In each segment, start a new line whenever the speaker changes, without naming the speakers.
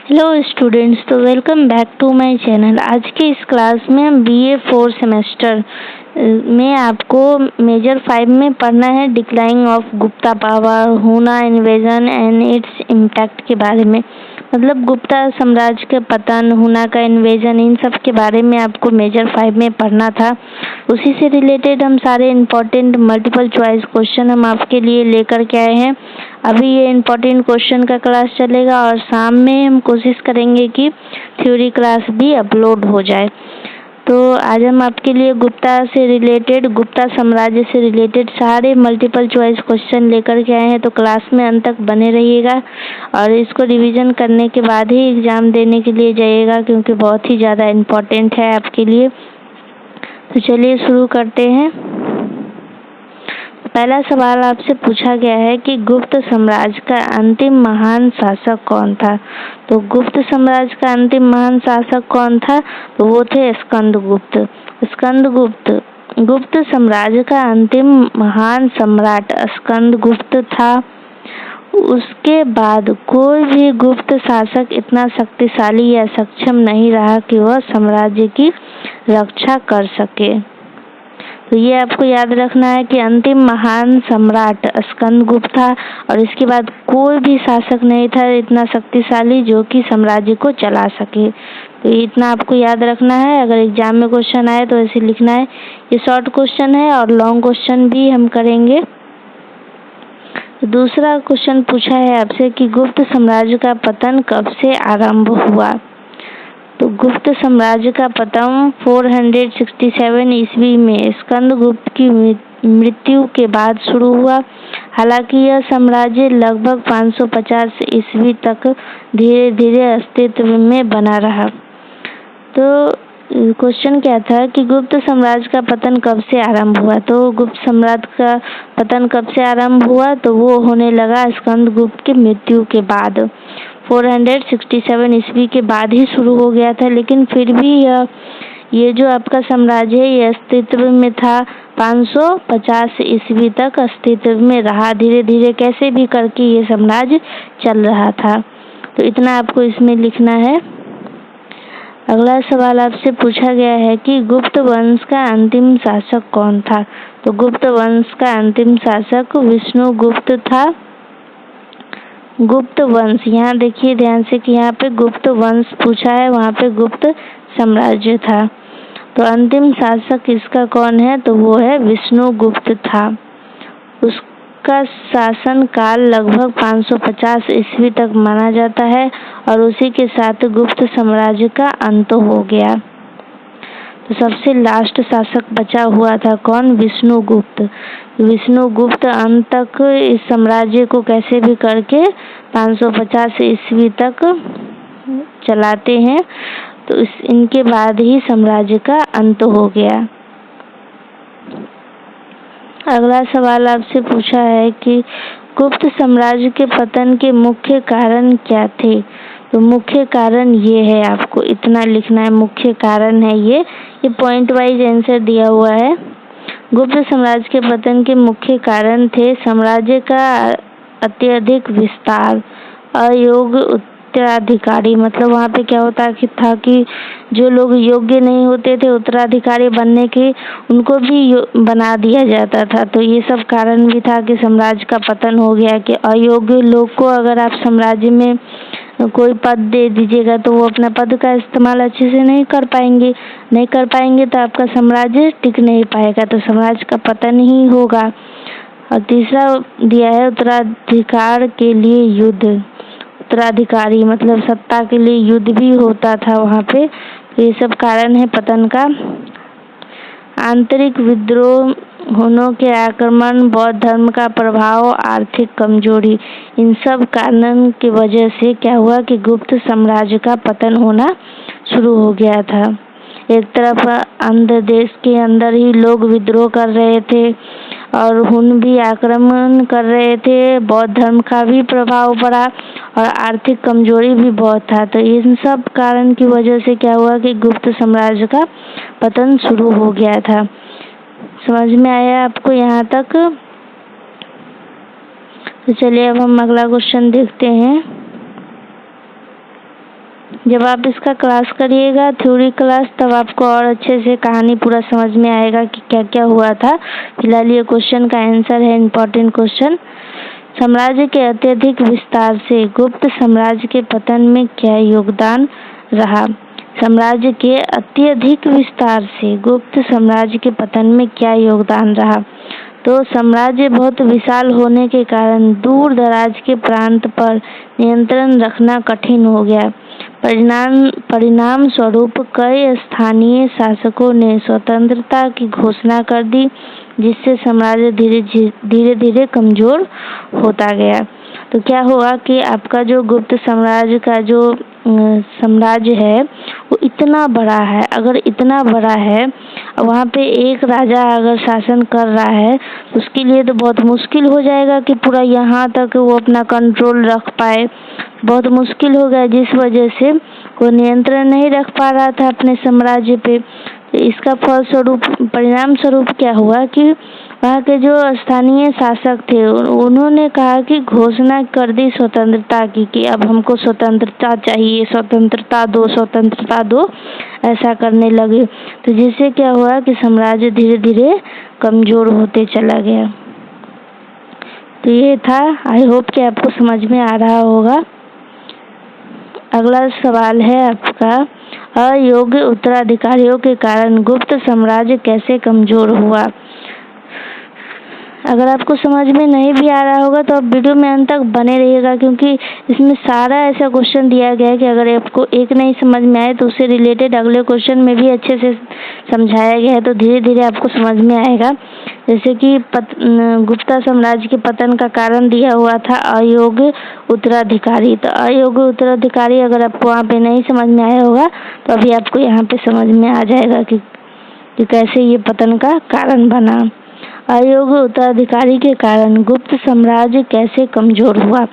Hello students, तो welcome back to my channel. आज के इस क्लास में हम BA 4 सेमेस्टर में आपको मेजर 5 में पढ़ना है डिक्लाइन ऑफ गुप्ता पावर, हुना इन्वेजन एंड इट्स इम्पैक्ट के बारे में। मतलब गुप्ता साम्राज्य का पतन, हुना का इन्वेजन, इन सब के बारे में आपको मेजर 5 में पढ़ना था। उसी से रिलेटेड हम सारे इम्पोर्टेंट मल्टीपल चॉइस क्वेश्चन हम आपके लिए लेकर के आए हैं। अभी ये इम्पोर्टेंट क्वेश्चन का क्लास चलेगा और शाम में हम कोशिश करेंगे कि थ्योरी क्लास भी अपलोड हो जाए। तो आज हम आपके लिए गुप्ता से रिलेटेड, गुप्ता साम्राज्य से रिलेटेड सारे मल्टीपल चॉइस क्वेश्चन लेकर के आए हैं। तो क्लास में अंत तक बने रहिएगा और इसको रिवीजन करने के बाद ही एग्ज़ाम देने के लिए जाइएगा, क्योंकि बहुत ही ज़्यादा इम्पोर्टेंट है आपके लिए। तो चलिए शुरू करते हैं। पहला सवाल आपसे पूछा गया है कि गुप्त साम्राज्य का अंतिम महान शासक कौन था। तो गुप्त साम्राज्य का अंतिम महान शासक कौन था? तो वो थे स्कंदगुप्त। स्कंदगुप्त गुप्त साम्राज्य का अंतिम महान सम्राट स्कंदगुप्त था। उसके बाद कोई भी गुप्त शासक इतना शक्तिशाली या सक्षम नहीं रहा कि वह साम्राज्य की रक्षा कर सके। तो ये आपको याद रखना है कि अंतिम महान सम्राट स्कंदगुप्त था और इसके बाद कोई भी शासक नहीं था इतना शक्तिशाली जो कि साम्राज्य को चला सके। तो इतना आपको याद रखना है। अगर एग्जाम में क्वेश्चन आए तो ऐसे लिखना है। ये शॉर्ट क्वेश्चन है और लॉन्ग क्वेश्चन भी हम करेंगे। तो दूसरा क्वेश्चन पूछा है आपसे कि गुप्त साम्राज्य का पतन कब से आरंभ हुआ। तो गुप्त साम्राज्य का पतन 467 ईस्वी में स्कंदगुप्त की मृत्यु के बाद शुरू हुआ। हालांकि यह साम्राज्य लगभग 550 ईस्वी तक धीरे धीरे अस्तित्व में बना रहा। तो क्वेश्चन क्या था कि गुप्त साम्राज्य का पतन कब से आरंभ हुआ। तो गुप्त साम्राज्य का पतन कब से आरंभ हुआ? तो वो होने लगा स्कंदगुप्त की मृत्यु के बाद। 467 ईस्वी के बाद ही शुरू हो गया था, लेकिन फिर भी ये जो आपका साम्राज्य है ये अस्तित्व में था। 550 ईस्वी तक अस्तित्व में रहा। धीरे धीरे कैसे भी करके ये साम्राज्य चल रहा था। तो इतना आपको इसमें लिखना है। अगला सवाल आपसे पूछा गया है कि गुप्त वंश का अंतिम शासक कौन था। तो गुप्त वंश का अंतिम शासक विष्णुगुप्त था। गुप्त वंश, यहाँ देखिए ध्यान से कि यहाँ पे गुप्त वंश पूछा है, वहाँ पे गुप्त साम्राज्य था। तो अंतिम शासक इसका कौन है? तो वो है विष्णुगुप्त था। उसका शासन काल लगभग 550 ईस्वी तक माना जाता है और उसी के साथ गुप्त साम्राज्य का अंत हो गया। तो सबसे लास्ट शासक बचा हुआ था कौन? विष्णुगुप्त। विष्णुगुप्त अंत तक इस साम्राज्य को कैसे भी करके 550 ईस्वी तक चलाते हैं। तो इनके बाद ही साम्राज्य का अंत हो गया। अगला सवाल आपसे पूछा है कि गुप्त साम्राज्य के पतन के मुख्य कारण क्या थे। तो मुख्य कारण ये है, आपको इतना लिखना है। मुख्य कारण है ये पॉइंट वाइज आंसर दिया हुआ है। गुप्त साम्राज्य के पतन के मुख्य कारण थे साम्राज्य का अत्यधिक विस्तार, अयोग्य उत्तराधिकारी। मतलब वहाँ पे क्या होता था कि जो लोग योग्य नहीं होते थे उत्तराधिकारी बनने के, उनको भी बना दिया जाता था। तो ये सब कारण भी था कि साम्राज्य का पतन हो गया कि अयोग्य लोग को अगर आप साम्राज्य में कोई पद दे दीजिएगा तो वो अपना पद का इस्तेमाल अच्छे से नहीं कर पाएंगे तो आपका साम्राज्य टिक नहीं पाएगा। तो साम्राज्य का पतन ही होगा। और तीसरा दिया है उत्तराधिकार के लिए युद्ध। उत्तराधिकारी मतलब सत्ता के लिए युद्ध भी होता था वहाँ पे। तो ये सब कारण है पतन का। आंतरिक विद्रोह, हुनों के आक्रमण, बौद्ध धर्म का प्रभाव, आर्थिक कमजोरी, इन सब कारण की वजह से क्या हुआ कि गुप्त साम्राज्य का पतन होना शुरू हो गया था। एक तरफ अंध देश के अंदर ही लोग विद्रोह कर रहे थे और हुन भी आक्रमण कर रहे थे, बौद्ध धर्म का भी प्रभाव पड़ा और आर्थिक कमजोरी भी बहुत था। तो इन सब कारण की वजह से क्या हुआ कि गुप्त साम्राज्य का पतन शुरू हो गया था। समझ में आया आपको यहाँ तक? तो चलिए अब हम अगला क्वेश्चन देखते हैं। जब आप इसका क्लास करिएगा, थ्योरी क्लास, तब आपको और अच्छे से कहानी पूरा समझ में आएगा कि क्या क्या हुआ था। फिलहाल ये क्वेश्चन का आंसर है इम्पोर्टेंट क्वेश्चन। साम्राज्य के अत्यधिक विस्तार से गुप्त साम्राज्य के पतन में क्या योगदान रहा? साम्राज्य के अत्यधिक विस्तार से गुप्त साम्राज्य के पतन में क्या योगदान रहा? तो साम्राज्य बहुत विशाल होने के कारण दूर दराज के प्रांत पर नियंत्रण रखना कठिन हो गया। परिणाम स्वरूप कई स्थानीय शासकों ने स्वतंत्रता की घोषणा कर दी, जिससे साम्राज्य धीरे धीरे कमजोर होता गया। तो क्या हुआ कि आपका जो गुप्त साम्राज्य का जो साम्राज्य है वो इतना बड़ा है। अगर इतना बड़ा है, वहाँ पे एक राजा अगर शासन कर रहा है तो उसके लिए तो बहुत मुश्किल हो जाएगा कि पूरा यहाँ तक वो अपना कंट्रोल रख पाए। बहुत मुश्किल हो गया, जिस वजह से वो नियंत्रण नहीं रख पा रहा था अपने साम्राज्य पे। इसका फलस्वरूप परिणाम स्वरूप क्या हुआ कि वहाँ के जो स्थानीय शासक थे उन्होंने कहा कि घोषणा कर दी स्वतंत्रता की कि अब हमको स्वतंत्रता चाहिए, स्वतंत्रता दो, ऐसा करने लगे। तो जिससे क्या हुआ कि साम्राज्य धीरे धीरे कमजोर होते चला गया। तो ये था, आई होप कि आपको समझ में आ रहा होगा। अगला सवाल है आपका, अयोग्य उत्तराधिकारियों के कारण गुप्त साम्राज्य कैसे कमजोर हुआ? अगर आपको समझ में नहीं भी आ रहा होगा तो आप वीडियो में अंत तक बने रहिएगा, क्योंकि इसमें सारा ऐसा क्वेश्चन दिया गया है कि अगर आपको एक नहीं समझ में आए तो उससे रिलेटेड अगले क्वेश्चन में भी अच्छे से समझाया गया है। तो धीरे धीरे आपको समझ में आएगा। जैसे कि गुप्ता साम्राज्य के पतन का कारण दिया हुआ था अयोग्य उत्तराधिकारी। तो अयोग्य उत्तराधिकारी अगर आपको वहाँ पे नहीं समझ में आया होगा तो अभी आपको यहाँ पे समझ में आ जाएगा कि कैसे ये पतन का कारण बना। अयोग्य उत्तराधिकारी के कारण गुप्त साम्राज्य कैसे कमजोर हुआ?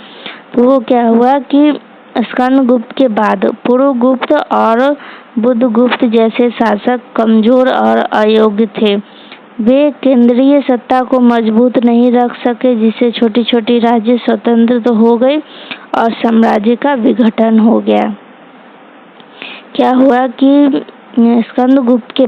तो वो क्या हुआ कि स्कंदगुप्त के बाद पुरुगुप्त और बुधगुप्त जैसे शासक कमजोर और अयोग्य थे। वे केंद्रीय सत्ता को मजबूत नहीं रख सके, जिससे छोटी छोटी राज्य स्वतंत्र तो हो गई और साम्राज्य का विघटन हो गया। क्या हुआ कि स्कंदगुप्त के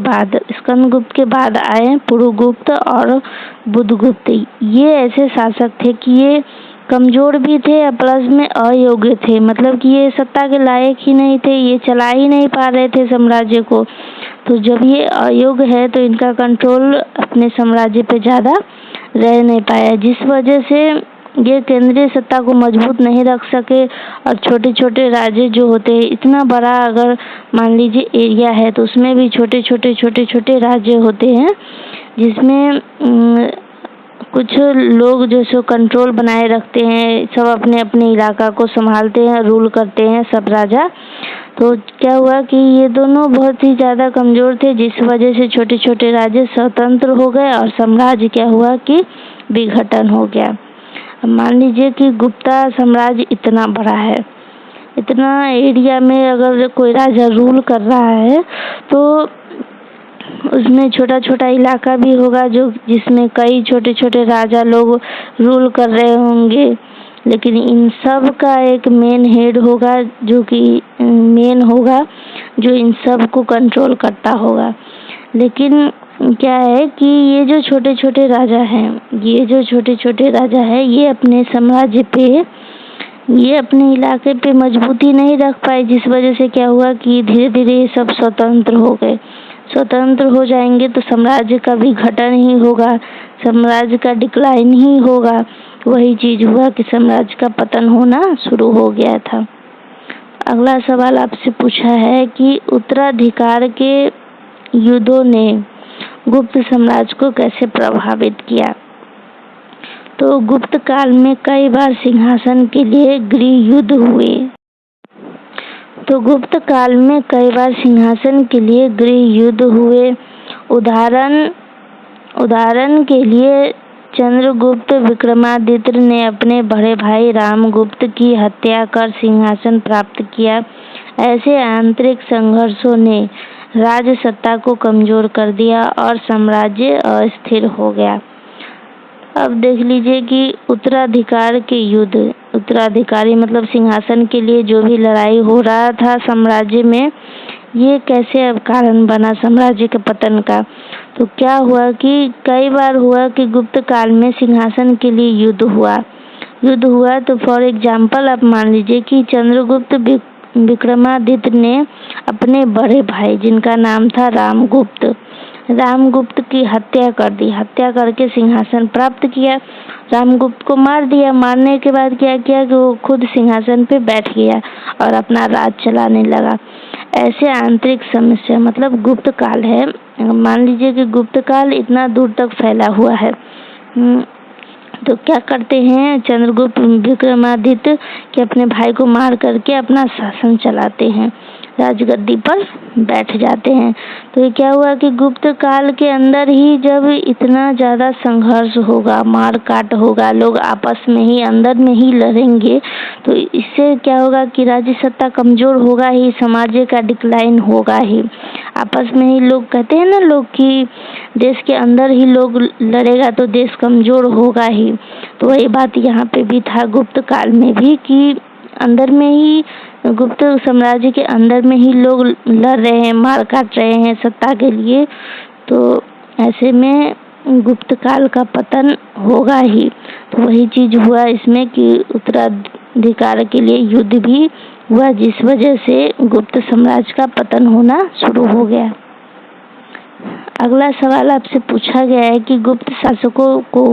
बाद आए पुरुगुप्त और बुधगुप्त। ये ऐसे शासक थे कि ये कमजोर भी थे और प्लस में अयोग्य थे, मतलब कि ये सत्ता के लायक ही नहीं थे, ये चला ही नहीं पा रहे थे साम्राज्य को। तो जब ये अयोग्य है तो इनका कंट्रोल अपने साम्राज्य पे ज़्यादा रह नहीं पाया, जिस वजह से ये केंद्रीय सत्ता को मजबूत नहीं रख सके और छोटे छोटे राज्य जो होते हैं, इतना बड़ा अगर मान लीजिए एरिया है तो उसमें भी छोटे छोटे राज्य होते हैं, जिसमें कुछ लोग जो सो कंट्रोल बनाए रखते हैं, सब अपने अपने इलाका को संभालते हैं, रूल करते हैं सब राजा। तो क्या हुआ कि ये दोनों बहुत ही ज़्यादा कमज़ोर थे, जिस वजह से छोटे छोटे राज्य स्वतंत्र हो गए और साम्राज्य क्या हुआ कि विघटन हो गया। मान लीजिए कि गुप्ता साम्राज्य इतना बड़ा है, इतना एरिया में अगर कोई राजा रूल कर रहा है तो उसमें छोटा छोटा इलाका भी होगा जो जिसमें कई छोटे छोटे राजा लोग रूल कर रहे होंगे, लेकिन इन सब का एक मेन हेड होगा जो कि जो इन सब को कंट्रोल करता होगा। लेकिन क्या है कि ये जो छोटे छोटे राजा हैं, ये अपने साम्राज्य पे, ये अपने इलाके पे मजबूती नहीं रख पाए, जिस वजह से क्या हुआ कि धीरे धीरे ये सब स्वतंत्र हो गए। स्वतंत्र हो जाएंगे तो साम्राज्य का विघटन ही होगा, साम्राज्य का डिक्लाइन ही होगा। वही चीज हुआ कि साम्राज्य का पतन होना शुरू हो गया था। अगला सवाल आपसे पूछा है कि उत्तराधिकार के युद्धों ने गुप्त साम्राज्य को कैसे प्रभावित किया? तो गुप्त काल में कई बार सिंहासन के लिए गृह युद्ध हुए। उदाहरण के लिए चंद्रगुप्त विक्रमादित्य ने अपने बड़े भाई रामगुप्त की हत्या कर सिंहासन प्राप्त किया। ऐसे आंतरिक संघर्षों ने राज सत्ता को कमजोर कर दिया और साम्राज्य अस्थिर हो गया। अब देख लीजिए कि उत्तराधिकार के युद्ध उत्तराधिकारी मतलब सिंहासन के लिए जो भी लड़ाई हो रहा था साम्राज्य में, ये कैसे अब कारण बना साम्राज्य के पतन का। तो क्या हुआ कि कई बार हुआ कि गुप्त काल में सिंहासन के लिए युद्ध हुआ। तो फॉर एग्जाम्पल आप मान लीजिए कि चंद्रगुप्त विक्रमादित्य ने अपने बड़े भाई जिनका नाम था रामगुप्त की हत्या कर दी। हत्या करके सिंहासन प्राप्त किया। रामगुप्त को मार दिया। मारने के बाद क्या किया कि वो खुद सिंहासन पे बैठ गया और अपना राज चलाने लगा। ऐसे आंतरिक समस्या मतलब गुप्त काल है। मान लीजिए कि गुप्त काल इतना दूर तक फैला हुआ है। तो क्या करते हैं चंद्रगुप्त विक्रमादित्य कि अपने भाई को मार करके अपना शासन चलाते हैं, राजगद्दी पर बैठ जाते हैं। तो ये क्या हुआ कि गुप्त काल के अंदर ही जब इतना ज़्यादा संघर्ष होगा, मार काट होगा, लोग आपस में ही अंदर में ही लड़ेंगे, तो इससे क्या होगा कि राज्य सत्ता कमजोर होगा ही, समाज का डिक्लाइन होगा ही। आपस में ही लोग कहते हैं ना लोग कि देश के अंदर ही लोग लड़ेगा तो देश कमजोर होगा ही। तो वही बात यहाँ पे भी था गुप्त काल में भी कि अंदर में ही गुप्त साम्राज्य के अंदर में ही लोग लड़ रहे हैं, मार काट रहे हैं सत्ता के लिए। तो ऐसे में गुप्त काल का पतन होगा ही। तो वही चीज हुआ इसमें कि उत्तराधिकार के लिए युद्ध भी हुआ, जिस वजह से गुप्त साम्राज्य का पतन होना शुरू हो गया। अगला सवाल आपसे पूछा गया है कि गुप्त शासकों को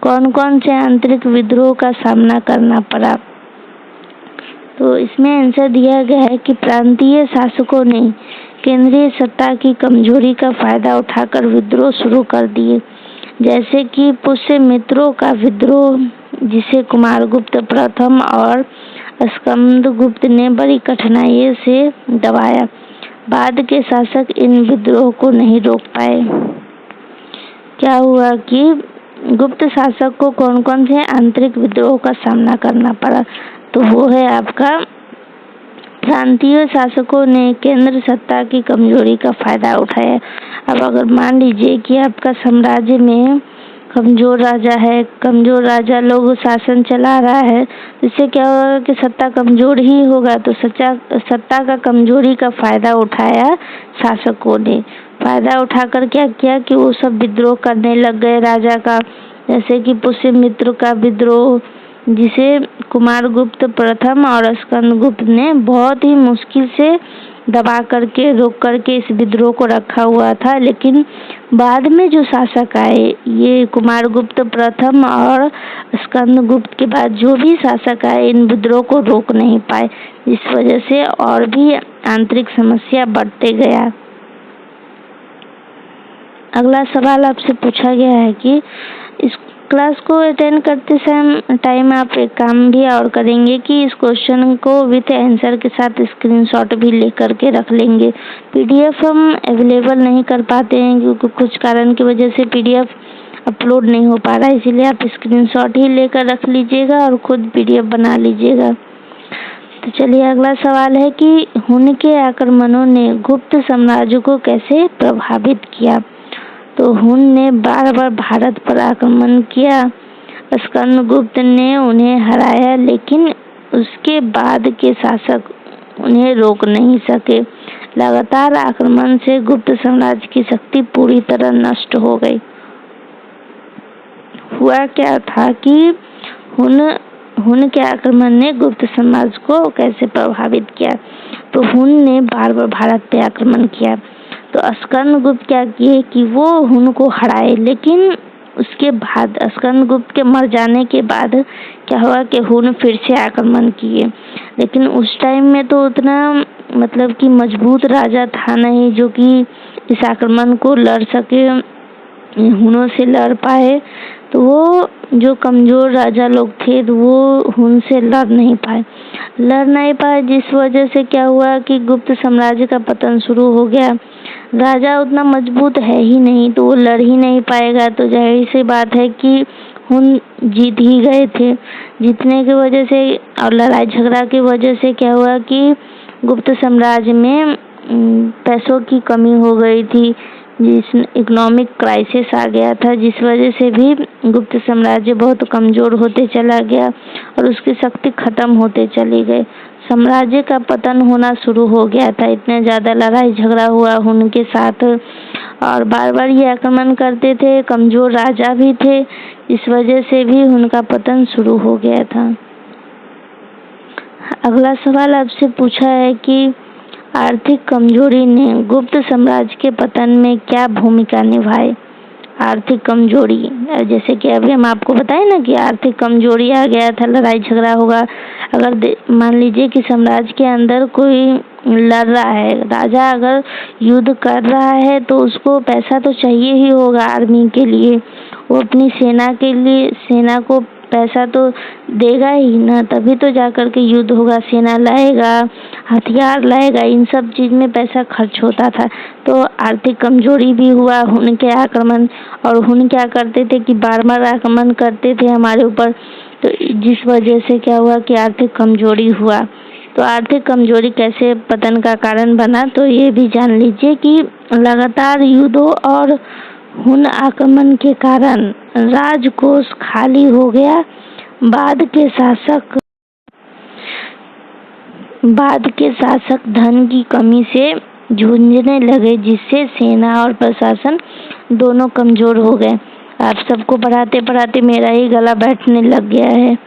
कौन कौन से आंतरिक विद्रोह का सामना करना पड़ा। तो इसमें आंसर दिया गया है कि प्रांतीय शासकों ने केंद्रीय सत्ता की कमजोरी का फायदा उठाकर विद्रोह शुरू कर दिए, जैसे कि पुष्यमित्रों का विद्रोह, जिसे कुमारगुप्त प्रथम और स्कंदगुप्त ने बड़ी कठिनाई से दबाया। बाद के शासक इन विद्रोह को नहीं रोक पाए। क्या हुआ कि गुप्त शासक को कौन कौन से आंतरिक विद्रोह का सामना करना पड़ा। तो वो है आपका प्रांतीय शासकों ने केंद्र सत्ता की कमजोरी का फायदा उठाया। अब अगर मान लीजिए कि आपका साम्राज्य में कमजोर राजा है, कमजोर राजा लोग शासन चला रहा है, इससे क्या होगा कि सत्ता कमजोर ही होगा। तो सत्ता का कमजोरी का फायदा उठाया शासकों ने। फायदा उठाकर क्या किया कि वो सब विद्रोह करने लग गए राजा का, जैसे कि पुष्यमित्र का विद्रोह, जिसे कुमारगुप्त प्रथम और स्कंदगुप्त ने बहुत ही मुश्किल से दबा करके रोक करके इस विद्रोह को रखा हुआ था। लेकिन बाद में जो शासक आए, ये कुमारगुप्त प्रथम और स्कंदगुप्त के बाद जो भी शासक आए, इन विद्रोह को रोक नहीं पाए, इस वजह से और भी आंतरिक समस्या बढ़ते गया। अगला सवाल आपसे पूछा गया है कि इस क्लास को अटेंड करते टाइम आप एक काम भी और करेंगे कि इस क्वेश्चन को विथ आंसर के साथ स्क्रीनशॉट भी लेकर के रख लेंगे। पीडीएफ हम अवेलेबल नहीं कर पाते हैं क्योंकि कुछ कारण की वजह से पीडीएफ अपलोड नहीं हो पा रहा है, इसीलिए आप स्क्रीनशॉट ही लेकर रख लीजिएगा और खुद पीडीएफ बना लीजिएगा। तो चलिए अगला सवाल है कि हुन के आक्रमणों ने गुप्त साम्राज्य को कैसे प्रभावित किया। तो हुन ने बार बार भारत पर आक्रमण किया। स्कंदगुप्त ने उन्हें हराया, लेकिन उसके बाद के शासक उन्हें रोक नहीं सके। लगातार आक्रमण से गुप्त साम्राज्य की शक्ति पूरी तरह नष्ट हो गई। हुआ क्या था कि हुन के आक्रमण ने गुप्त साम्राज्य को कैसे प्रभावित किया। तो हुन ने बार बार भारत पे आक्रमण किया। तो स्कंदगुप्त क्या किए कि वो हुन को हराए, लेकिन उसके बाद स्कंदगुप्त के मर जाने के बाद क्या हुआ कि हुन फिर से आक्रमण किए। लेकिन उस टाइम में तो उतना मतलब कि मजबूत राजा था नहीं जो कि इस आक्रमण को लड़ सके, हुनों से लड़ पाए। तो वो जो कमजोर राजा लोग थे वो हुन से लड़ नहीं पाए, जिस वजह से क्या हुआ कि गुप्त साम्राज्य का पतन शुरू हो गया। राजा उतना मजबूत है ही नहीं तो वो लड़ ही नहीं पाएगा, तो जाहिर सी बात है कि हुन जीत ही गए थे। जीतने की वजह से और लड़ाई झगड़ा की वजह से क्या हुआ कि गुप्त साम्राज्य में पैसों की कमी हो गई थी, जिस इकोनॉमिक क्राइसिस आ गया था, जिस वजह से भी गुप्त साम्राज्य बहुत कमजोर होते चला गया और उसकी शक्ति खत्म होते चली गई। साम्राज्य का पतन होना शुरू हो गया था। इतने ज़्यादा लड़ाई झगड़ा हुआ उनके साथ और बार बार ये आक्रमण करते थे। कमजोर राजा भी थे, इस वजह से भी उनका पतन शुरू हो गया था। अगला सवाल आपसे पूछा है कि आर्थिक कमजोरी ने गुप्त साम्राज्य के पतन में क्या भूमिका निभाई। आर्थिक कमजोरी, जैसे कि अभी हम आपको बताएं ना कि आर्थिक कमजोरी आ गया था, लड़ाई झगड़ा होगा। अगर मान लीजिए कि साम्राज्य के अंदर कोई लड़ रहा है, राजा अगर युद्ध कर रहा है तो उसको पैसा तो चाहिए ही होगा आर्मी के लिए। वो अपनी सेना को पैसा तो देगा ही ना, तभी तो जाकर के युद्ध होगा। सेना लाएगा, हथियार लाएगा, इन सब चीज में पैसा खर्च होता था। तो आर्थिक कमजोरी भी हुआ उनके आक्रमण, और उन क्या करते थे कि बार बार आक्रमण करते थे हमारे ऊपर, तो जिस वजह से क्या हुआ कि आर्थिक कमजोरी हुआ। तो आर्थिक कमजोरी कैसे पतन का कारण बना, तो ये भी जान लीजिए कि लगातार युद्धों और हुन आक्रमण के कारण राजकोष खाली हो गया। बाद के शासक धन की कमी से जूझने लगे, जिससे सेना और प्रशासन दोनों कमजोर हो गए। आप सबको पढ़ाते पढ़ाते मेरा ही गला बैठने लग गया है।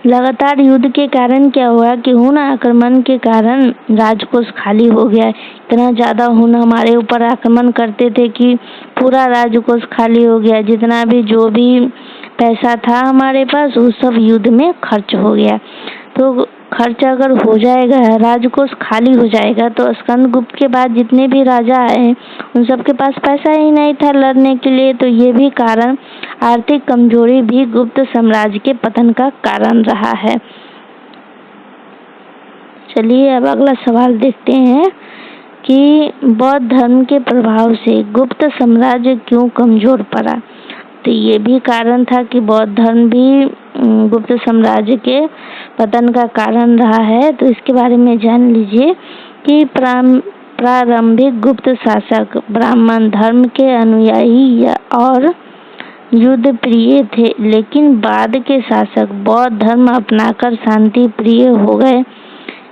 लगातार युद्ध के कारण क्या हुआ कि हुन आक्रमण के कारण राजकोष खाली हो गया। इतना ज्यादा हुन हमारे ऊपर आक्रमण करते थे कि पूरा राजकोष खाली हो गया। जितना भी जो भी पैसा था हमारे पास वो सब युद्ध में खर्च हो गया। तो खर्च अगर हो जाएगा, राजकोष खाली हो जाएगा, तो स्कंदगुप्त के बाद जितने भी राजा आए उन सबके पास पैसा ही नहीं था लड़ने के लिए। तो ये भी कारण, आर्थिक कमजोरी भी गुप्त साम्राज्य के पतन का कारण रहा है। चलिए अब अगला सवाल देखते हैं कि बौद्ध धर्म के प्रभाव से गुप्त साम्राज्य क्यों कमजोर पड़ा। तो ये भी कारण था कि बौद्ध धर्म भी गुप्त साम्राज्य के पतन का कारण रहा है। तो इसके बारे में जान लीजिए कि प्रारंभिक गुप्त शासक ब्राह्मण धर्म के अनुयायी और युद्ध प्रिय थे, लेकिन बाद के शासक बौद्ध धर्म अपनाकर शांति प्रिय हो गए।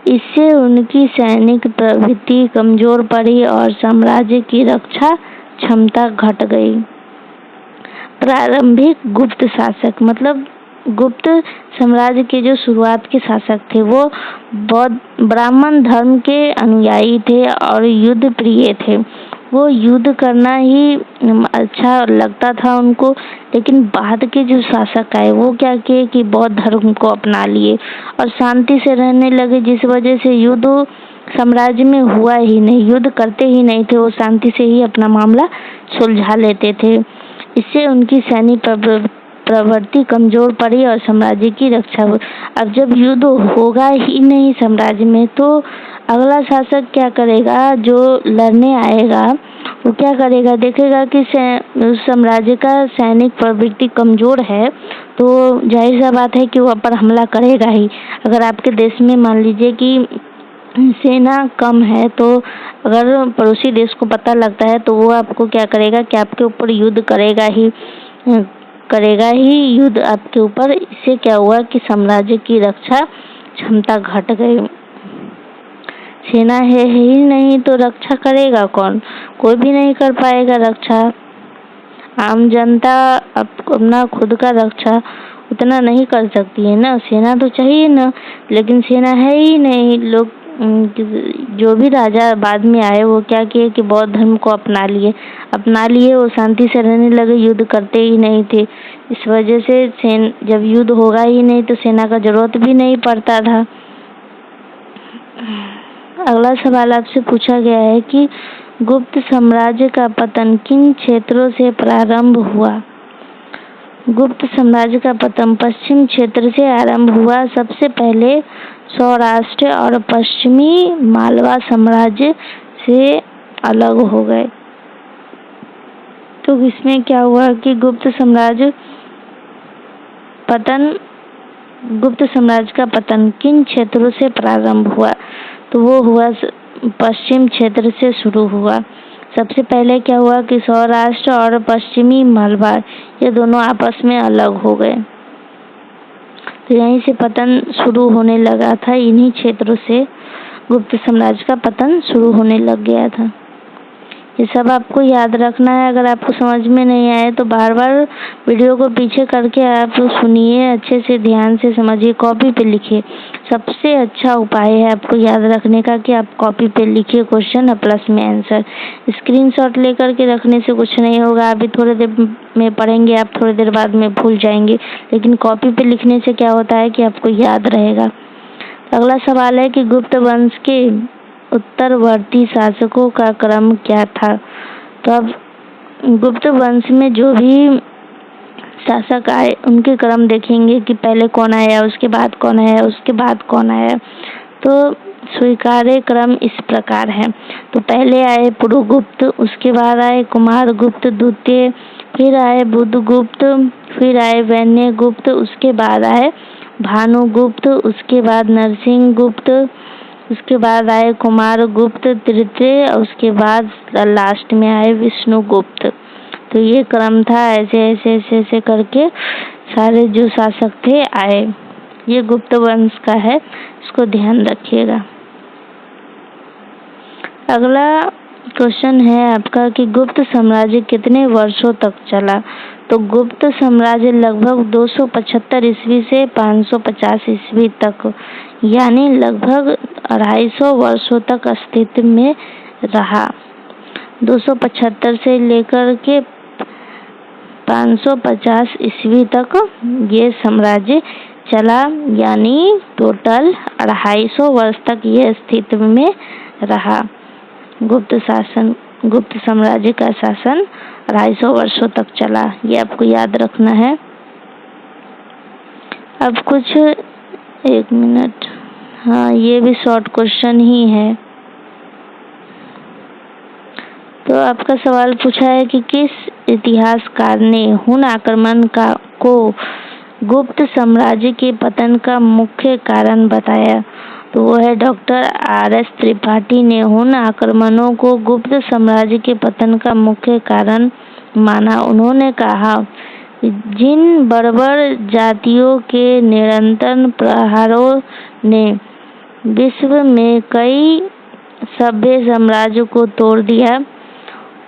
इससे उनकी सैनिक प्रवृत्ति कमजोर पड़ी और साम्राज्य की रक्षा क्षमता घट गई। प्रारंभिक गुप्त शासक मतलब गुप्त साम्राज्य के जो शुरुआत के शासक थे वो ब्राह्मण धर्म के अनुयायी थे और युद्ध प्रिय थे। वो युद्ध करना ही अच्छा लगता था उनको। लेकिन बाद के जो शासक आए वो क्या किए कि बौद्ध धर्म को अपना लिए और शांति से रहने लगे, जिस वजह से युद्ध साम्राज्य में हुआ ही नहीं, युद्ध करते ही नहीं थे। वो शांति से ही अपना मामला सुलझा लेते थे। इससे उनकी सैनिक प्रवृत्ति कमजोर पड़ी और साम्राज्य की रक्षा हुई। अब जब युद्ध होगा ही नहीं साम्राज्य में, तो अगला शासक क्या करेगा, जो लड़ने आएगा वो क्या करेगा, देखेगा कि साम्राज्य का सैनिक प्रवृत्ति कमजोर है, तो जाहिर सा बात है कि वो पर हमला करेगा ही। अगर आपके देश में मान लीजिए कि सेना कम है, तो अगर पड़ोसी देश को पता लगता है तो वो आपको क्या करेगा कि आपके ऊपर युद्ध करेगा ही युद्ध आपके ऊपर। इससे क्या हुआ कि साम्राज्य की रक्षा क्षमता घट गई। सेना है ही नहीं तो रक्षा करेगा कौन, कोई भी नहीं कर पाएगा रक्षा। आम जनता अपना खुद का रक्षा उतना नहीं कर सकती है ना, सेना तो चाहिए ना, लेकिन सेना है ही नहीं। लोग जो भी राजा बाद में आए वो क्या किए कि बौद्ध धर्म को अपना लिए, वो शांति से रहने लगे, युद्ध करते ही नहीं थे। इस वजह से जब युद्ध होगा ही नहीं तो सेना का जरूरत भी नहीं पड़ता था। अगला सवाल आपसे पूछा गया है कि गुप्त साम्राज्य का पतन किन क्षेत्रों से प्रारंभ हुआ। गुप्त साम्राज्य का पतन पश्चिम क्षेत्र से आरंभ हुआ। सबसे पहले सौराष्ट्र और पश्चिमी मालवा साम्राज्य से अलग हो गए। तो इसमें क्या हुआ कि गुप्त साम्राज्य का पतन किन क्षेत्रों से प्रारंभ हुआ, तो वो हुआ पश्चिम क्षेत्र से शुरू हुआ। सबसे पहले क्या हुआ कि सौराष्ट्र और पश्चिमी मलबार ये दोनों आपस में अलग हो गए, तो यहीं से पतन शुरू होने लगा था। इन्हीं क्षेत्रों से गुप्त साम्राज्य का पतन शुरू होने लग गया था। ये सब आपको याद रखना है। अगर आपको समझ में नहीं आए तो बार बार वीडियो को पीछे करके आप सुनिए, अच्छे से ध्यान से समझिए, कॉपी पे लिखिए। सबसे अच्छा उपाय है आपको याद रखने का कि आप कॉपी पे लिखिए क्वेश्चन और प्लस में आंसर। स्क्रीनशॉट लेकर के रखने से कुछ नहीं होगा, अभी थोड़ी देर में पढ़ेंगे, आप थोड़ी देर बाद में भूल जाएंगे, लेकिन कॉपी पे लिखने से क्या होता है कि आपको याद रहेगा। अगला सवाल है कि गुप्त वंश के उत्तरवर्ती शासकों का क्रम क्या था। तो अब गुप्त वंश में जो भी शासक आए उनके क्रम देखेंगे कि पहले कौन आया, उसके बाद कौन आया, उसके बाद कौन आया। तो स्वीकार्य क्रम इस प्रकार है। तो पहले आए पुरुगुप्त, उसके बाद आए कुमारगुप्त द्वितीय, फिर आए बुधगुप्त, फिर आए वैन्यगुप्त, उसके बाद आए भानुगुप्त, उसके बाद नरसिंहगुप्त, उसके बाद आए कुमारगुप्त तृतीय, और उसके बाद लास्ट में आए विष्णुगुप्त। तो ये क्रम था, ऐसे ऐसे ऐसे ऐसे करके सारे जो शासक थे आए। ये गुप्त वंश का है, इसको ध्यान रखिएगा। अगला क्वेश्चन है आपका कि गुप्त साम्राज्य कितने वर्षों तक चला। तो गुप्त साम्राज्य लगभग 275 ईस्वी से 550 ईस्वी तक, यानी लगभग 250 वर्षों तक अस्तित्व में रहा। 275 से लेकर के 550 ईस्वी तक ये साम्राज्य चला, यानी टोटल 250 वर्ष तक ये अस्तित्व में रहा। गुप्त साम्राज्य का शासन 250 वर्षों तक चला, ये आपको याद रखना है। अब कुछ 1 मिनट, हाँ ये भी शॉर्ट क्वेश्चन ही है। तो आपका सवाल पूछा है कि किस इतिहासकार ने हुन आक्रमण को गुप्त साम्राज्य के पतन का मुख्य कारण बताया। तो वो है डॉक्टर R.S. त्रिपाठी ने हुन आक्रमणों को गुप्त साम्राज्य के पतन का मुख्य कारण माना। उन्होंने कहा, जिन बर्बर जातियों के निरंतर प्रहारों ने विश्व में कई सभ्य साम्राज्यों को तोड़ दिया,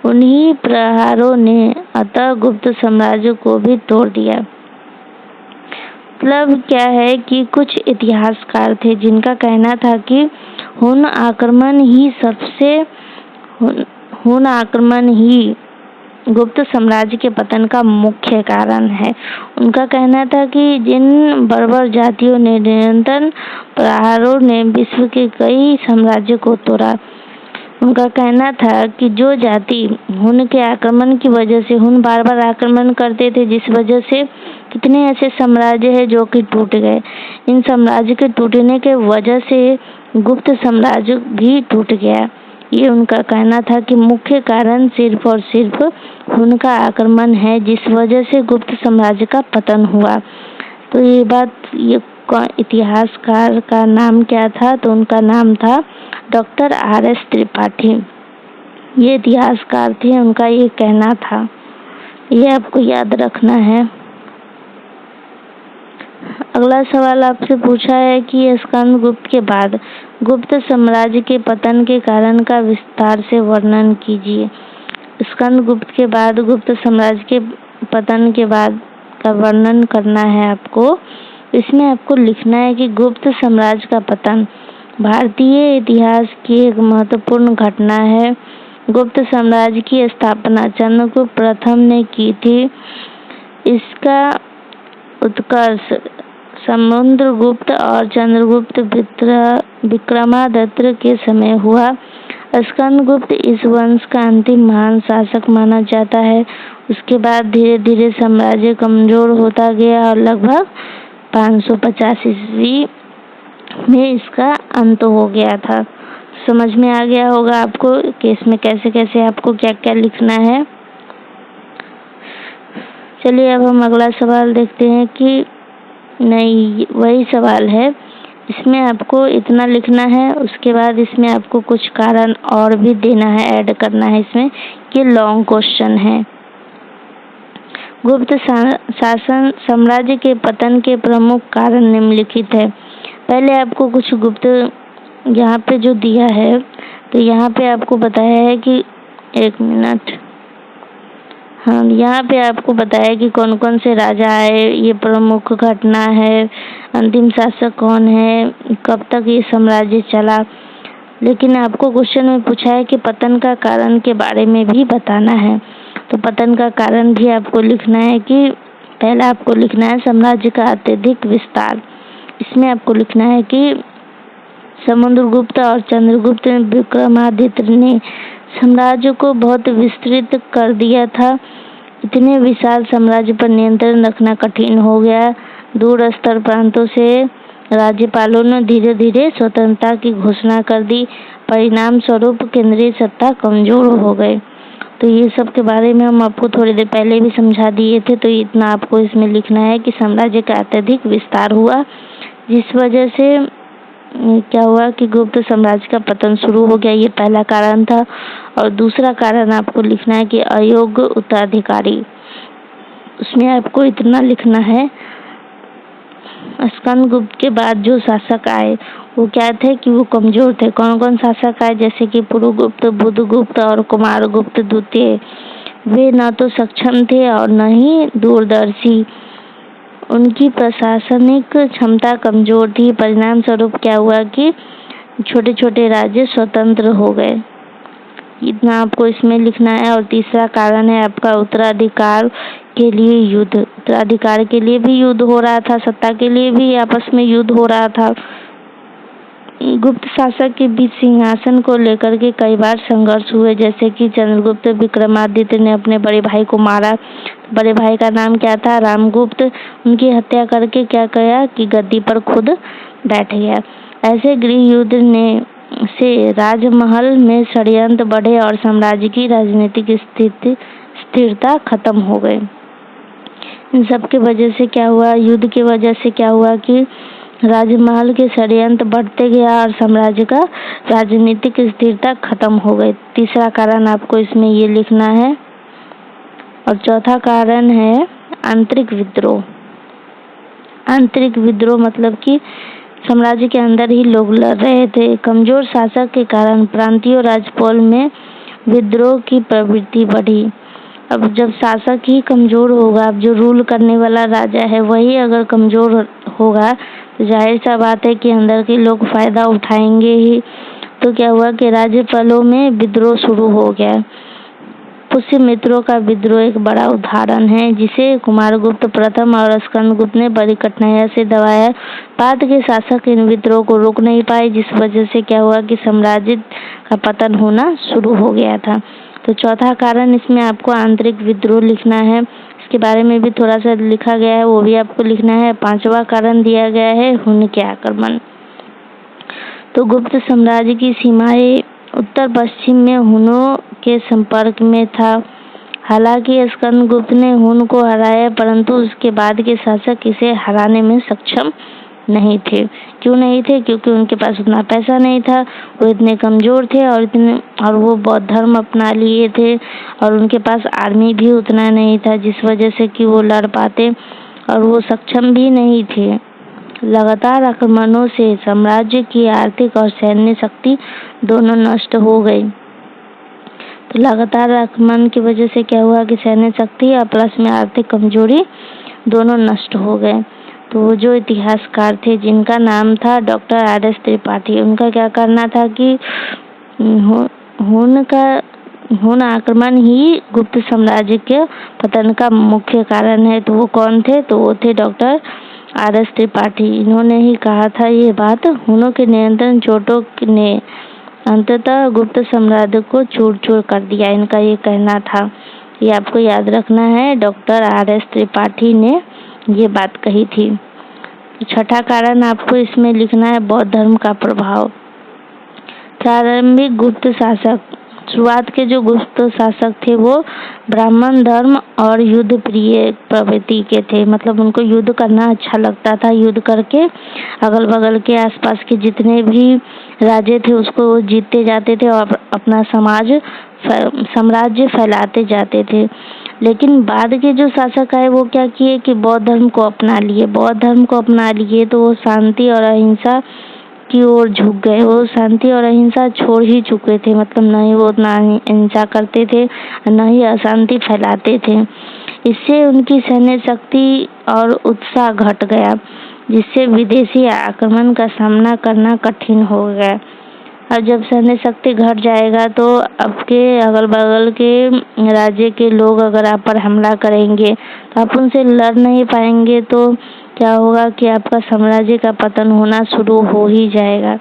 उन्हीं प्रहारों ने अतः गुप्त साम्राज्य को भी तोड़ दिया। मतलब क्या है कि कुछ इतिहासकार थे जिनका कहना था कि हुन आक्रमण ही गुप्त साम्राज्य के पतन का मुख्य कारण है। उनका कहना था कि जिन बर्बर जातियों ने निरंतर प्रहारों ने विश्व के कई साम्राज्यों को तोड़ा, उनका कहना था कि जो जाति हुन के आक्रमण की वजह से, हुन बार बार आक्रमण करते थे जिस वजह से कितने ऐसे साम्राज्य है जो कि टूट गए। इन साम्राज्य के टूटने के वजह से गुप्त साम्राज्य भी टूट गया। ये उनका कहना था कि मुख्य कारण सिर्फ और सिर्फ हुन का आक्रमण है, जिस वजह से गुप्त साम्राज्य का पतन हुआ। तो ये बात, ये इतिहासकार का नाम क्या था। तो उनका नाम था डॉक्टर R.S. त्रिपाठी। ये इतिहासकार थे, उनका ये कहना था, ये आपको याद रखना है। अगला सवाल आपसे पूछा है कि स्कंदगुप्त के बाद गुप्त साम्राज्य के पतन के कारण का विस्तार से वर्णन कीजिए। स्कंदगुप्त के बाद गुप्त साम्राज्य के पतन के बाद का वर्णन करना है आपको। इसमें आपको लिखना है कि गुप्त साम्राज्य का पतन भारतीय इतिहास की एक महत्वपूर्ण घटना है। गुप्त साम्राज्य की स्थापना चंद्रगुप्त प्रथम ने की थी। इसका उत्कर्ष समुद्रगुप्त और चंद्रगुप्त विक्रमादित्य के समय हुआ। स्कंदगुप्त इस वंश का अंतिम महान शासक माना जाता है। उसके बाद धीरे धीरे साम्राज्य कमजोर होता गया और लगभग 550 ईस्वी में इसका अंत हो गया था। समझ में आ गया होगा आपको कि इसमें कैसे कैसे आपको क्या क्या लिखना है। चलिए अब हम अगला सवाल देखते हैं कि नहीं, वही सवाल है इसमें आपको इतना लिखना है। उसके बाद इसमें आपको कुछ कारण और भी देना है, ऐड करना है इसमें, कि लॉन्ग क्वेश्चन है। गुप्त शासन साम्राज्य के पतन के प्रमुख कारण निम्नलिखित है। पहले आपको कुछ गुप्त यहाँ पे जो दिया है, तो यहाँ पे आपको बताया है कि एक मिनट, हाँ, यहाँ पे आपको बताया कि कौन कौन से राजा आए, ये प्रमुख घटना है, अंतिम शासक कौन है, कब तक ये साम्राज्य चला। लेकिन आपको क्वेश्चन में पूछा है कि पतन का कारण के बारे में भी बताना है। तो पतन का कारण भी आपको लिखना है कि पहला आपको लिखना है साम्राज्य का अत्यधिक विस्तार। इसमें आपको लिखना है कि समुद्रगुप्त और चंद्रगुप्त विक्रमादित्य ने साम्राज्य को बहुत विस्तृत कर दिया था। इतने विशाल साम्राज्य पर नियंत्रण रखना कठिन हो गया। दूर स्तर प्रांतों से राज्यपालों ने धीरे धीरे स्वतंत्रता की घोषणा कर दी। परिणाम स्वरूप केंद्रीय सत्ता कमजोर हो गए। तो ये सब के बारे में हम आपको थोड़ी देर पहले भी समझा दिए थे। तो इतना आपको इसमें लिखना है कि साम्राज्य का अत्यधिक विस्तार हुआ, जिस वजह से क्या हुआ कि गुप्त साम्राज्य का पतन शुरू हो गया। ये पहला कारण था। और दूसरा कारण आपको लिखना है कि अयोग्य उत्तराधिकारी। उसमें आपको इतना लिखना है, स्कंदगुप्त के बाद जो शासक आए वो क्या थे कि वो कमजोर थे। कौन कौन शासक आए, जैसे कि पुरुगुप्त, बुधगुप्त और कुमारगुप्त द्वितीय। वे न तो सक्षम थे और न ही दूरदर्शी। उनकी प्रशासनिक क्षमता कमजोर थी। परिणाम स्वरूप क्या हुआ कि छोटे छोटे राज्य स्वतंत्र हो गए। इतना आपको इसमें लिखना है। और तीसरा कारण है आपका उत्तराधिकार के लिए युद्ध। उत्तराधिकार के लिए भी युद्ध हो रहा था, सत्ता के लिए भी आपस में युद्ध हो रहा था। गुप्त शासक के बीच सिंहासन को लेकर के कई बार संघर्ष हुए, जैसे कि चंद्रगुप्त विक्रमादित्य ने अपने बड़े भाई को मारा। बड़े भाई का नाम क्या था? रामगुप्त। उनकी हत्या करके क्या किया कि गद्दी पर खुद बैठ गया। ऐसे गृह युद्ध ने से राजमहल में षड्यंत्र बढ़े और साम्राज्य की राजनीतिक स्थिरता खत्म हो गई। इन सब के वजह से क्या हुआ, युद्ध की वजह से क्या हुआ कि राजमहल के षड्यंत्र बढ़ते गया और साम्राज्य का राजनीतिक स्थिरता खत्म हो गई। तीसरा कारण आपको इसमें ये लिखना है। और चौथा कारण है आंतरिक विद्रोह। आंतरिक विद्रोह मतलब कि साम्राज्य के अंदर ही लोग लड़ रहे थे। कमजोर शासक के कारण प्रांतीय राजपाल में विद्रोह की प्रवृत्ति बढ़ी। अब जब शासक ही कमजोर होगा, अब जो रूल करने वाला राजा है वही अगर कमजोर होगा, तो जाहिर सा बात है कि अंदर के लोग फायदा उठाएंगे ही। तो क्या हुआ कि राज्यपालों में विद्रोह शुरू हो गया। पुष्यमित्रों का विद्रोह एक बड़ा उदाहरण है, जिसे कुमारगुप्त प्रथम और स्कंदगुप्त ने बड़ी कठिनाई से दबाया। बाद के शासक इन विद्रोह को रोक नहीं पाए, जिस वजह से क्या हुआ कि साम्राज्य का पतन होना शुरू हो गया था। तो चौथा कारण इसमें आपको आंतरिक विद्रोह लिखना है। इसके बारे में भी थोड़ा सा लिखा गया है, वो भी आपको लिखना है। पांचवा कारण दिया गया है हुन के आक्रमण। तो गुप्त साम्राज्य की सीमाएं उत्तर पश्चिम में हुनों के संपर्क में था। हालांकि स्कंदगुप्त ने हुन को हराया, परंतु उसके बाद के शासक इसे हराने में सक्षम नहीं थे। क्यों नहीं थे? क्योंकि उनके पास उतना पैसा नहीं था, वो इतने कमजोर थे और वो बौद्ध धर्म अपना लिए थे और उनके पास आर्मी भी उतना नहीं था, जिस वजह से कि वो लड़ पाते, और वो सक्षम भी नहीं थे। लगातार आक्रमणों से साम्राज्य की आर्थिक और सैन्य शक्ति दोनों नष्ट हो गई। तो लगातार आक्रमण की वजह से क्या हुआ कि सैन्य शक्ति और प्लस में आर्थिक कमजोरी दोनों नष्ट हो गए। तो जो इतिहासकार थे जिनका नाम था डॉक्टर आर.एस. त्रिपाठी, उनका क्या करना था कि हुन आक्रमण ही गुप्त साम्राज्य के पतन का मुख्य कारण है। तो वो कौन थे? तो वो थे डॉक्टर आर.एस. त्रिपाठी। इन्होंने ही कहा था ये बात। हुनों के नियंत्रण चोटों ने अंततः गुप्त साम्राज्य को चूर चूर कर दिया, इनका ये कहना था। ये आपको याद रखना है, डॉक्टर आर.एस. त्रिपाठी ने ये बात कही थी। छठा कारण आपको इसमें लिखना है बौद्ध धर्म का प्रभाव। प्रारंभिक गुप्त शासक शुरुआत के जो गुप्त शासक थे वो ब्राह्मण धर्म और युद्ध प्रिय प्रवृत्ति के थे, मतलब उनको युद्ध करना अच्छा लगता था। युद्ध करके अगल बगल के आसपास के जितने भी राज्य थे उसको जीतते जाते थे और अपना साम्राज्य फैलाते जाते थे। लेकिन बाद के जो शासक आए वो क्या किए कि बौद्ध धर्म को अपना लिए। बौद्ध धर्म को अपना लिए तो वो शांति और अहिंसा की ओर झुक गए। वो शांति और अहिंसा छोड़ ही चुके थे, मतलब न ही वो उतना अहिंसा करते थे न ही अशांति फैलाते थे। इससे उनकी सैन्य शक्ति और उत्साह घट गया, जिससे विदेशी आक्रमण का सामना करना कठिन हो गया। और जब सैन्य शक्ति घट जाएगा तो आपके अगल बगल के राज्य के लोग अगर आप पर हमला करेंगे तो आप उनसे लड़ नहीं पाएंगे, तो क्या होगा कि आपका साम्राज्य का पतन होना शुरू हो ही जाएगा।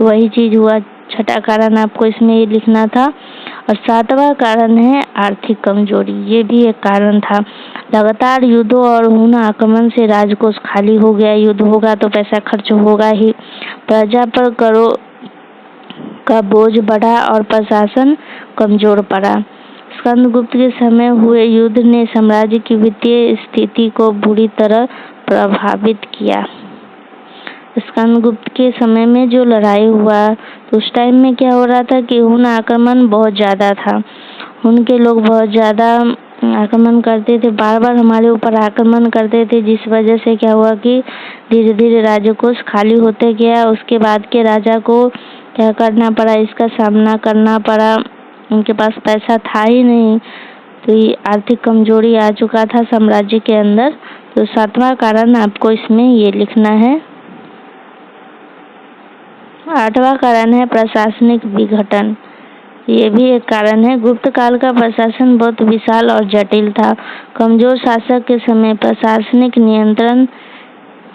वही चीज हुआ। छठा कारण आपको इसमें ये लिखना था। और सातवां कारण है आर्थिक कमजोरी। ये भी एक कारण था। लगातार युद्धों और हुन आक्रमण से राजकोष खाली हो गया। युद्ध होगा तो पैसा खर्च होगा ही, प्रजा पर करों का बोझ बढ़ा और प्रशासन कमजोर पड़ा। स्कंदगुप्त के समय हुए युद्ध ने साम्राज्य की वित्तीय स्थिति को बुरी तरह प्रभावित किया। स्कंदगुप्त के समय में जो लड़ाई हुआ तो उस टाइम में क्या हो रहा था कि हुन आक्रमण बहुत ज्यादा था। हुन के लोग बहुत ज्यादा आक्रमण करते थे, बार बार हमारे ऊपर आक्रमण करते थे, जिस वजह से क्या हुआ कि धीरे धीरे राजकोष खाली होते गया। उसके बाद के राजा को क्या करना पड़ा, इसका सामना करना पड़ा। उनके पास पैसा था ही नहीं, तो ये आर्थिक कमजोरी आ चुका था साम्राज्य के अंदर। तो सातवां कारण आपको इसमें ये लिखना है। आठवां कारण है प्रशासनिक विघटन। ये भी एक कारण है। गुप्त काल का प्रशासन बहुत विशाल और जटिल था। कमजोर शासक के समय प्रशासनिक नियंत्रण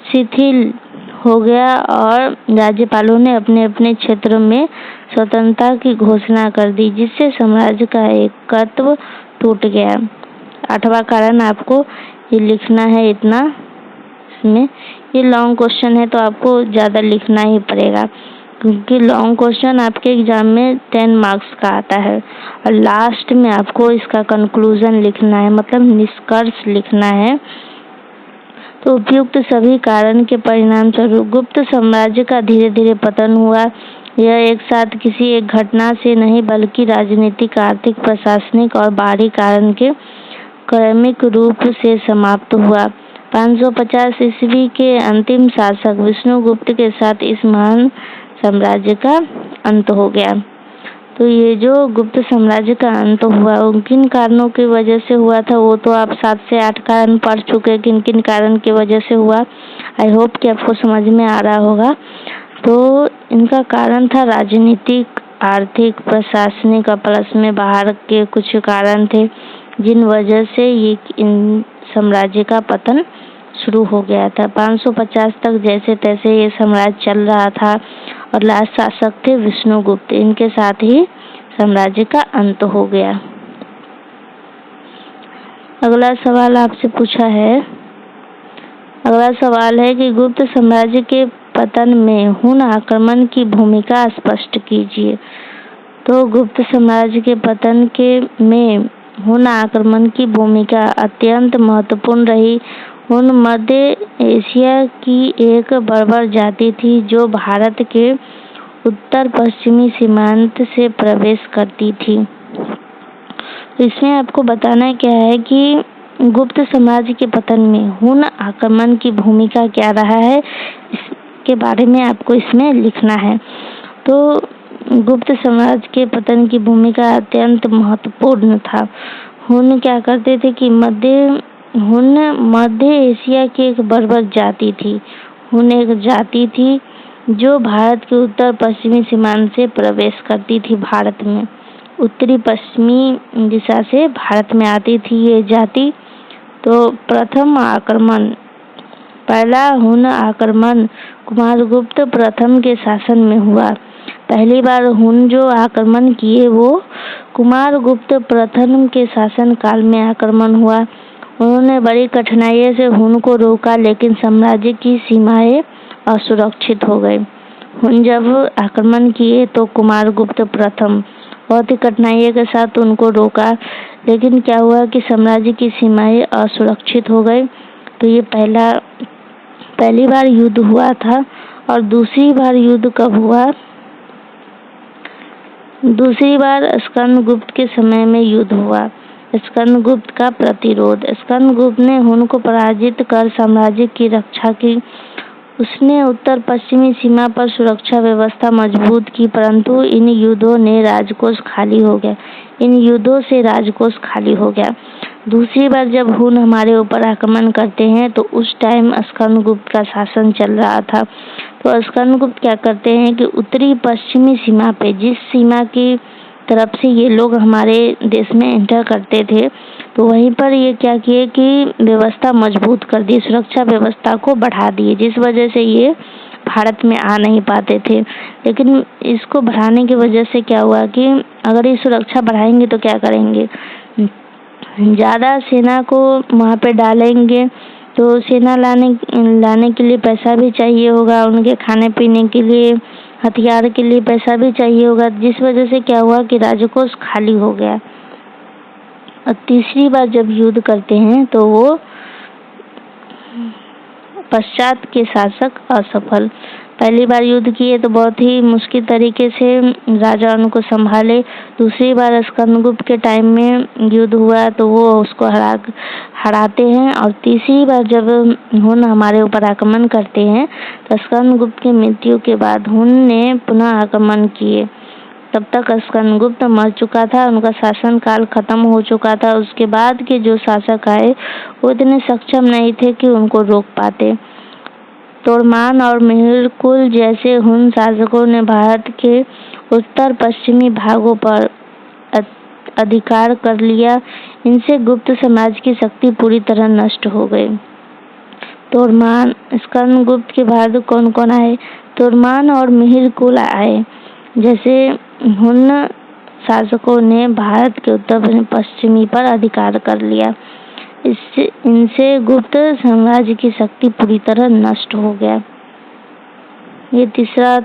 शिथिल हो गया और राज्यपालों ने अपने अपने क्षेत्र में स्वतंत्रता की घोषणा कर दी, जिससे साम्राज्य का एकत्व टूट गया। आठवां कारण आपको ये लिखना है इतना। इसमें ये लॉन्ग क्वेश्चन है तो आपको ज़्यादा लिखना ही पड़ेगा, क्योंकि लॉन्ग क्वेश्चन आपके एग्जाम में 10 मार्क्स का आता है। और लास्ट में आपको इसका कंक्लूजन लिखना है, मतलब निष्कर्ष लिखना है। तो उपयुक्त सभी कारण के परिणाम स्वरूप गुप्त साम्राज्य का धीरे धीरे पतन हुआ। यह एक साथ किसी एक घटना से नहीं, बल्कि राजनीतिक, आर्थिक, प्रशासनिक और बाहरी कारण के क्रमिक रूप से समाप्त हुआ। 550 ईस्वी के अंतिम शासक विष्णुगुप्त के साथ इस महान साम्राज्य का अंत हो गया। तो ये जो गुप्त साम्राज्य का अंत हुआ उन किन कारणों की वजह से हुआ था, वो तो आप 7 से 8 कारण पढ़ चुके, किन किन कारण की वजह से हुआ। आई होप कि आपको समझ में आ रहा होगा। तो इनका कारण था राजनीतिक, आर्थिक, प्रशासनिक और प्लस में बाहर के कुछ कारण थे, जिन वजह से ये इन साम्राज्य का पतन शुरू हो गया था। 550 तक जैसे तैसे ये साम्राज्य चल रहा था और लास्ट शासक थे विष्णुगुप्त। इनके साथ ही साम्राज्य का अंत हो गया। अगला सवाल आपसे पूछा है। अगला सवाल है कि गुप्त साम्राज्य के पतन में हुन आक्रमण की भूमिका स्पष्ट कीजिए। तो गुप्त साम्राज्य के पतन में हुन आक्रमण की भूमिका अत्यंत महत्वपूर्ण रही। हुन मध्य एशिया की एक बर्बर जाति थी जो भारत के उत्तर पश्चिमी सीमांत से प्रवेश करती थी। इसमें आपको बताना क्या है कि गुप्त साम्राज्य के पतन में हुन आक्रमण की भूमिका क्या रहा है, इसके बारे में आपको इसमें लिखना है। तो गुप्त साम्राज्य के पतन की भूमिका अत्यंत महत्वपूर्ण था। हुन क्या करते थे कि हुन मध्य एशिया की एक बर्बर जाति थी। हुन एक जाति थी जो भारत के उत्तर पश्चिमी सीमांत से प्रवेश करती थी। भारत में उत्तरी पश्चिमी दिशा से भारत में आती थी ये जाति। तो पहला हुन आक्रमण कुमारगुप्त प्रथम के शासन में हुआ। पहली बार हुन जो आक्रमण किए वो कुमारगुप्त प्रथम के शासन काल में आक्रमण हुआ। उन्होंने बड़ी कठिनाई से हुन को रोका, लेकिन साम्राज्य की सीमाएं असुरक्षित हो गई। हुन जब आक्रमण किए तो कुमारगुप्त प्रथम बहुत ही कठिनाइयों के साथ उनको रोका, लेकिन क्या हुआ कि साम्राज्य की सीमाएं असुरक्षित हो गई। तो ये पहली बार युद्ध हुआ था। और दूसरी बार युद्ध कब हुआ? दूसरी बार स्कंदगुप्त के समय में युद्ध हुआ। स्कंदगुप्त का प्रतिरोध। स्कंदगुप्त ने हुन को पराजित कर साम्राज्य की रक्षा की। उसने उत्तर पश्चिमी सीमा पर सुरक्षा व्यवस्था मजबूत की, परंतु इन युद्धों से राजकोष खाली हो गया। दूसरी बार जब हुन हमारे ऊपर आक्रमण करते हैं तो उस टाइम स्कंदगुप्त का शासन चल रहा था। तो स्कंदगुप्त क्या करते हैं कि उत्तरी पश्चिमी सीमा पे, जिस सीमा की तरफ से ये लोग हमारे देश में एंटर करते थे, तो वहीं पर ये क्या किए कि व्यवस्था मजबूत कर दी, सुरक्षा व्यवस्था को बढ़ा दिए, जिस वजह से ये भारत में आ नहीं पाते थे। लेकिन इसको बढ़ाने की वजह से क्या हुआ कि अगर ये सुरक्षा बढ़ाएंगे तो क्या करेंगे, ज़्यादा सेना को वहाँ पे डालेंगे तो सेना लाने के लिए पैसा भी चाहिए होगा, उनके खाने पीने के लिए, हथियार के लिए पैसा भी चाहिए होगा, जिस वजह से क्या हुआ कि राजकोष खाली हो गया। और तीसरी बार जब युद्ध करते हैं तो वो पश्चात के शासक असफल। पहली बार युद्ध किए तो बहुत ही मुश्किल तरीके से राजा उनको संभाले। दूसरी बार स्कंदगुप्त के टाइम में युद्ध हुआ तो वो उसको हराते हैं। और तीसरी बार जब हुन हमारे ऊपर आक्रमण करते हैं तो स्कंदगुप्त की मृत्यु के बाद हुन ने पुनः आक्रमण किए। तब तक स्कंदगुप्त मर चुका था, उनका शासन काल खत्म हो चुका था। उसके बाद के जो शासक आए वो इतने सक्षम नहीं थे कि उनको रोक पाते। तोड़मान और मिहिरकुल जैसे हुन शासकों ने भारत के उत्तर पश्चिमी भागों पर अधिकार कर लिया। इनसे गुप्त साम्राज्य की शक्ति पूरी तरह नष्ट हो गई। तोड़मान, स्कंदगुप्त के बाद कौन कौन आए? तोड़मान और मिहिरकुल आए। जैसे हुन शासकों ने भारत के उत्तर पश्चिमी पर अधिकार कर लिया, इनसे गुप्त साम्राज्य की शक्ति पूरी तरह नष्ट हो गया। ये तीसरा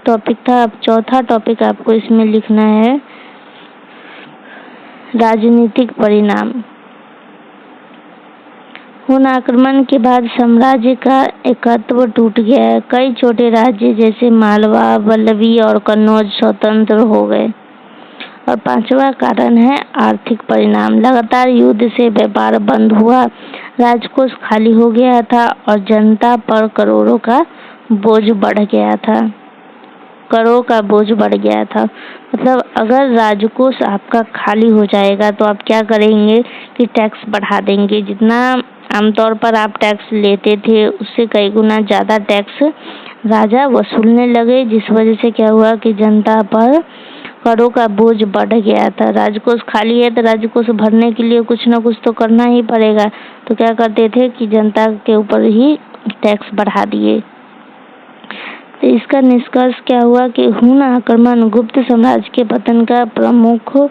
टॉपिक था। अब चौथा टॉपिक आपको इसमें लिखना है, राजनीतिक परिणाम। हुन आक्रमण के बाद साम्राज्य का एकत्व टूट गया है। कई छोटे राज्य जैसे मालवा, वल्लवी और कन्नौज स्वतंत्र हो गए। और पांचवा कारण है आर्थिक परिणाम। लगातार युद्ध से व्यापार बंद हुआ, राजकोष खाली हो गया था और जनता पर करोड़ों का बोझ बढ़ गया था। मतलब अगर राजकोष आपका खाली हो जाएगा तो आप क्या करेंगे कि टैक्स बढ़ा देंगे। जितना आमतौर पर आप टैक्स लेते थे उससे कई गुना ज़्यादा टैक्स राजा वसूलने लगे, जिस वजह से क्या हुआ कि जनता पर करों का बोझ बढ़ गया था। राजकोष खाली है तो राजकोष भरने के लिए कुछ न कुछ तो करना ही पड़ेगा। तो क्या करते थे कि जनता के ऊपर ही टैक्स बढ़ा दिए। तो इसका निष्कर्ष क्या हुआ कि हुन आक्रमण गुप्त साम्राज्य के पतन का प्रमुख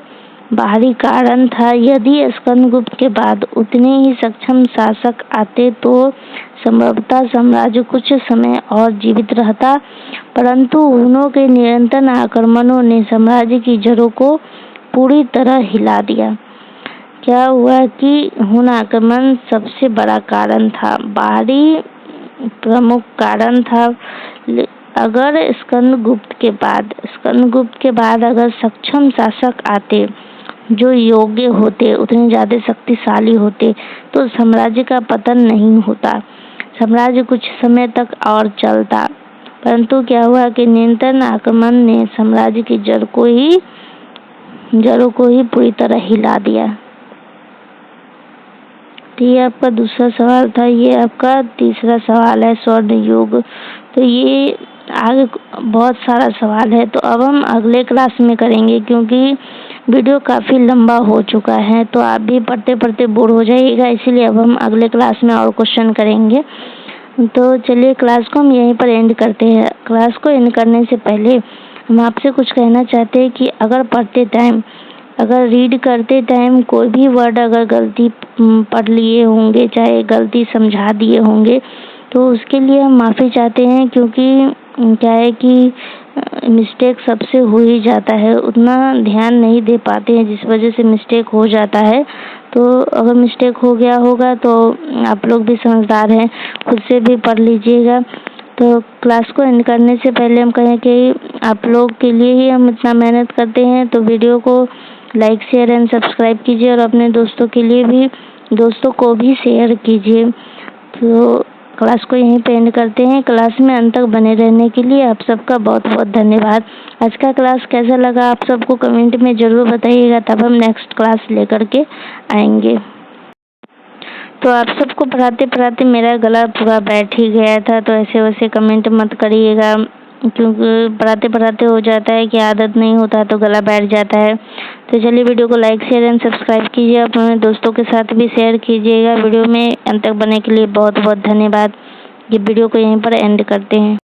बाहरी कारण था। यदि स्कंदगुप्त के बाद उतने ही सक्षम शासक आते तो संभवतः साम्राज्य कुछ समय और जीवित रहता, परंतु हुनों के निरंतर आक्रमणों ने साम्राज्य की जड़ों को पूरी तरह हिला दिया। क्या हुआ कि हुन आक्रमण सबसे बड़ा कारण था, बाहरी प्रमुख कारण था। अगर स्कंदगुप्त के बाद अगर सक्षम शासक आते जो योग्य होते, उतने ज्यादा शक्तिशाली होते, तो साम्राज्य का पतन नहीं होता, साम्राज्य कुछ समय तक और चलता। परंतु क्या हुआ कि निरंतर आक्रमण ने साम्राज्य की जड़ों को ही पूरी तरह हिला दिया। तो ये आपका दूसरा सवाल था। ये आपका तीसरा सवाल है, स्वर्ण युग। तो ये आगे बहुत सारा सवाल है, तो अब हम अगले क्लास में करेंगे, क्योंकि वीडियो काफ़ी लंबा हो चुका है तो आप भी पढ़ते पढ़ते बोर हो जाइएगा। इसीलिए अब हम अगले क्लास में और क्वेश्चन करेंगे। तो चलिए क्लास को हम यहीं पर एंड करते हैं। क्लास को एंड करने से पहले हम आपसे कुछ कहना चाहते हैं कि अगर रीड करते टाइम कोई भी वर्ड अगर गलती पढ़ लिए होंगे, चाहे गलती समझा दिए होंगे, तो उसके लिए हम माफ़ी चाहते हैं। क्योंकि क्या है कि मिस्टेक सबसे हो ही जाता है, उतना ध्यान नहीं दे पाते हैं जिस वजह से मिस्टेक हो जाता है। तो अगर मिस्टेक हो गया होगा तो आप लोग भी समझदार हैं, खुद से भी पढ़ लीजिएगा। तो क्लास को एंड करने से पहले हम कहें कि आप लोग के लिए ही हम इतना मेहनत करते हैं, तो वीडियो को लाइक शेयर एंड सब्सक्राइब कीजिए और अपने दोस्तों को भी शेयर कीजिए। तो क्लास को यहीं पे एंड करते हैं। क्लास में अंत तक बने रहने के लिए आप सबका बहुत बहुत धन्यवाद। आज का क्लास कैसा लगा आप सबको कमेंट में ज़रूर बताइएगा, तब हम नेक्स्ट क्लास लेकर के आएंगे। तो आप सबको पढ़ाते पढ़ाते मेरा गला पूरा बैठ ही गया था, तो ऐसे वैसे कमेंट मत करिएगा, क्योंकि पढ़ाते पढ़ाते हो जाता है कि आदत नहीं होता तो गला बैठ जाता है। तो चलिए वीडियो को लाइक शेयर एंड सब्सक्राइब कीजिए, अपने दोस्तों के साथ भी शेयर कीजिएगा। वीडियो में अंत तक बने के लिए बहुत बहुत धन्यवाद। ये वीडियो को यहीं पर एंड करते हैं।